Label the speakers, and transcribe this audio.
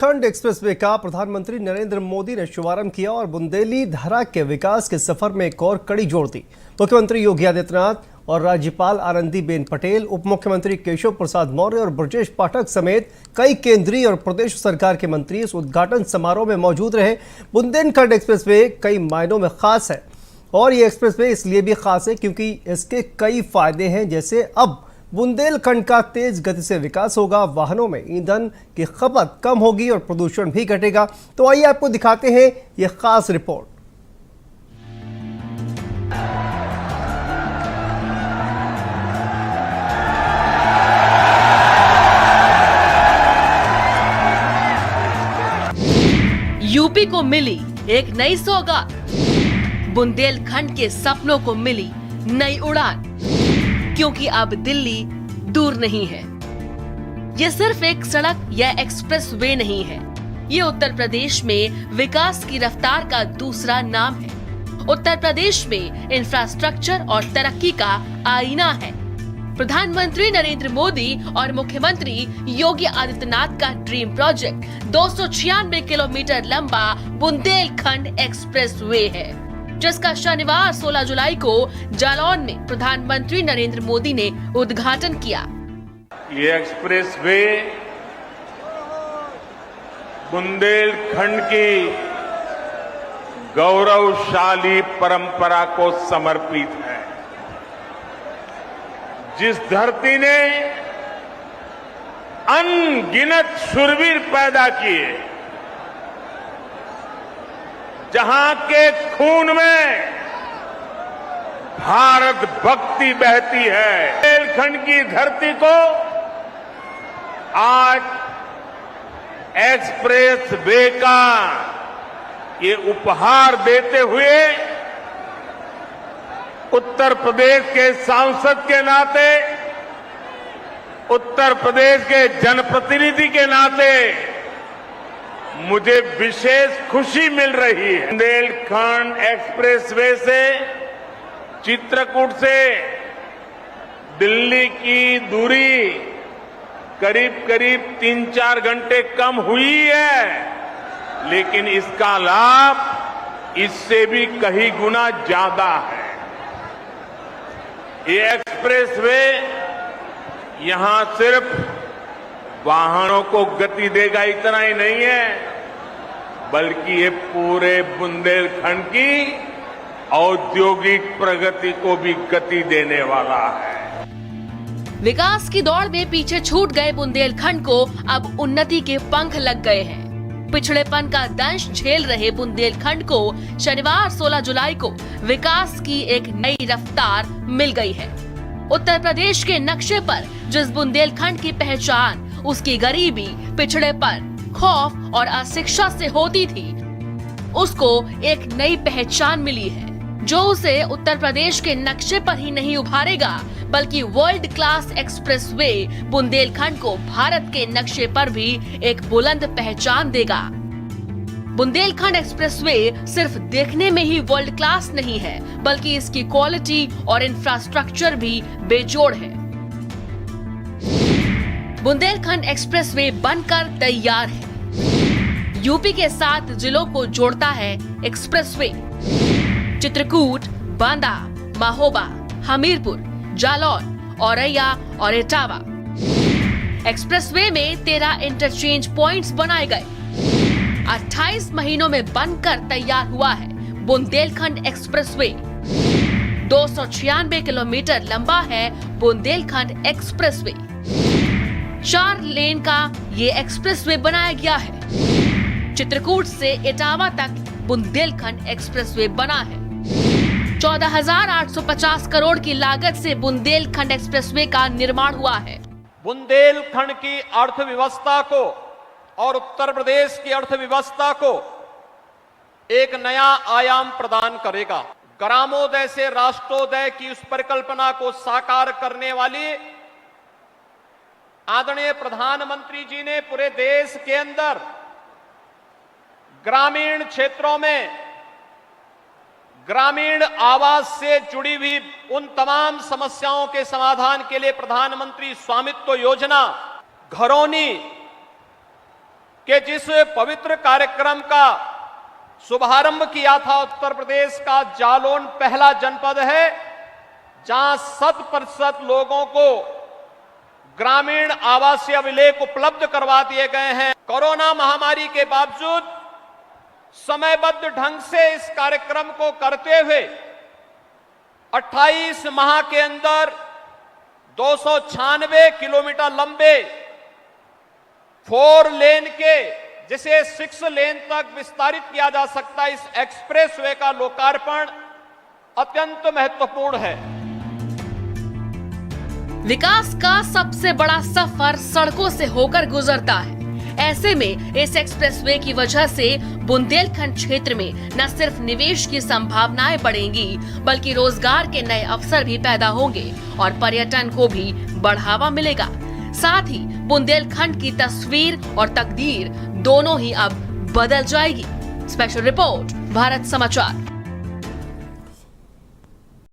Speaker 1: Bundelkhand expressway का प्रधानमंत्री नरेंद्र मोदी ने शुभारंभ किया और बुंदेली धारा के विकास के सफर में एक और कड़ी जोड़ दी। मुख्यमंत्री योगी आदित्यनाथ और राज्यपाल आनंदीबेन पटेल, उप मुख्यमंत्री केशव प्रसाद मौर्य और ब्रजेश पाठक समेत कई केंद्रीय और प्रदेश सरकार के मंत्री इस उद्घाटन समारोह में मौजूद रहे। बुंदेलखंड एक्सप्रेसवे कई मायनों में खास है और ये एक्सप्रेसवे इसलिए भी खास है क्योंकि इसके कई फायदे हैं, जैसे अब बुंदेलखंड का तेज गति से विकास होगा, वाहनों में ईंधन की खपत कम होगी और प्रदूषण भी घटेगा। तो आइए आपको दिखाते हैं यह खास रिपोर्ट।
Speaker 2: यूपी को मिली एक नई सौगात, बुंदेलखंड के सपनों को मिली नई उड़ान, क्योंकि अब दिल्ली दूर नहीं है। ये सिर्फ एक सड़क या एक्सप्रेस वे नहीं है, ये उत्तर प्रदेश में विकास की रफ्तार का दूसरा नाम है। उत्तर प्रदेश में इंफ्रास्ट्रक्चर और तरक्की का आईना है। प्रधानमंत्री नरेंद्र मोदी और मुख्यमंत्री योगी आदित्यनाथ का ड्रीम प्रोजेक्ट 296 किलोमीटर लंबा बुंदेलखंड एक्सप्रेस वे है, जिसका शनिवार 16 जुलाई को जालौन में प्रधानमंत्री नरेंद्र मोदी ने उद्घाटन किया।
Speaker 3: ये एक्सप्रेस वे बुंदेलखंड की गौरवशाली परंपरा को समर्पित है। जिस धरती ने अनगिनत शूरवीर पैदा किए, जहां के खून में भारत भक्ति बहती है, बुंदेलखंड की धरती को आज एक्सप्रेस वे का ये उपहार देते हुए उत्तर प्रदेश के सांसद के नाते, उत्तर प्रदेश के जनप्रतिनिधि के नाते मुझे विशेष खुशी मिल रही है। बुंदेलखंड एक्सप्रेसवे से चित्रकूट से दिल्ली की दूरी करीब करीब 3-4 घंटे कम हुई है, लेकिन इसका लाभ इससे भी कई गुना ज्यादा है। ये एक्सप्रेसवे यहां सिर्फ वाहनों को गति देगा इतना ही नहीं है, बल्कि ये पूरे बुंदेलखंड की औद्योगिक प्रगति को भी गति देने वाला है।
Speaker 2: विकास की दौड़ में पीछे छूट गए बुंदेलखंड को अब उन्नति के पंख लग गए हैं। पिछड़ेपन का दंश झेल रहे बुंदेलखंड को शनिवार 16 जुलाई को विकास की एक नई रफ्तार मिल गई है। उत्तर प्रदेश के नक्शे पर जिस बुंदेलखंड की पहचान उसकी गरीबी, पिछड़ेपन, खौफ और अशिक्षा से होती थी, उसको एक नई पहचान मिली है, जो उसे उत्तर प्रदेश के नक्शे पर ही नहीं उभारेगा, बल्कि वर्ल्ड क्लास एक्सप्रेसवे बुंदेलखंड को भारत के नक्शे पर भी एक बुलंद पहचान देगा। बुंदेलखंड एक्सप्रेसवे सिर्फ देखने में ही वर्ल्ड क्लास नहीं है, बल्कि इसकी क्वालिटी और इंफ्रास्ट्रक्चर भी बेजोड़ है। बुंदेलखंड एक्सप्रेसवे बनकर तैयार है। यूपी के 7 जिलों को जोड़ता है एक्सप्रेसवे। चित्रकूट, बांदा, महोबा, हमीरपुर, जालौन, औरैया और इटावा। एक्सप्रेसवे में 13 इंटरचेंज पॉइंट्स बनाए गए। 28 महीनों में बनकर तैयार हुआ है बुंदेलखंड एक्सप्रेसवे। 296 किलोमीटर लंबा है बुंदेलखंड एक्सप्रेसवे। 4 लेन का ये एक्सप्रेसवे बनाया गया है। चित्रकूट से इटावा तक बुंदेलखंड एक्सप्रेसवे बना है। 14,850 करोड़ की लागत से बुंदेलखंड एक्सप्रेसवे का निर्माण हुआ है।
Speaker 4: बुंदेलखंड की अर्थव्यवस्था को और उत्तर प्रदेश की अर्थव्यवस्था को एक नया आयाम प्रदान करेगा। ग्रामोदय से राष्ट्रोदय की उस परिकल्पना को साकार करने वाली आदरणीय प्रधानमंत्री जी ने पूरे देश के अंदर ग्रामीण क्षेत्रों में ग्रामीण आवास से जुड़ी हुई उन तमाम समस्याओं के समाधान के लिए प्रधानमंत्री स्वामित्व योजना, घरौनी कि जिस पवित्र कार्यक्रम का शुभारंभ किया था, उत्तर प्रदेश का जालौन पहला जनपद है जहां 100% लोगों को ग्रामीण आवासीय अभिलेख उपलब्ध करवा दिए गए हैं। कोरोना महामारी के बावजूद समयबद्ध ढंग से इस कार्यक्रम को करते हुए 28 माह के अंदर 296 किलोमीटर लंबे 4 लेन के, जिसे 6 लेन तक विस्तारित किया जा सकता है, इस एक्सप्रेसवे का लोकार्पण अत्यंत महत्वपूर्ण है।
Speaker 2: विकास का सबसे बड़ा सफर सड़कों से होकर गुजरता है। ऐसे में इस एक्सप्रेसवे की वजह से बुंदेलखंड क्षेत्र में न सिर्फ निवेश की संभावनाएं बढ़ेंगी, बल्कि रोजगार के नए अवसर भी पैदा होंगे और पर्यटन को भी बढ़ावा मिलेगा। साथ ही बुंदेलखंड की तस्वीर और तकदीर दोनों ही अब बदल जाएगी। स्पेशल रिपोर्ट, भारत समाचार।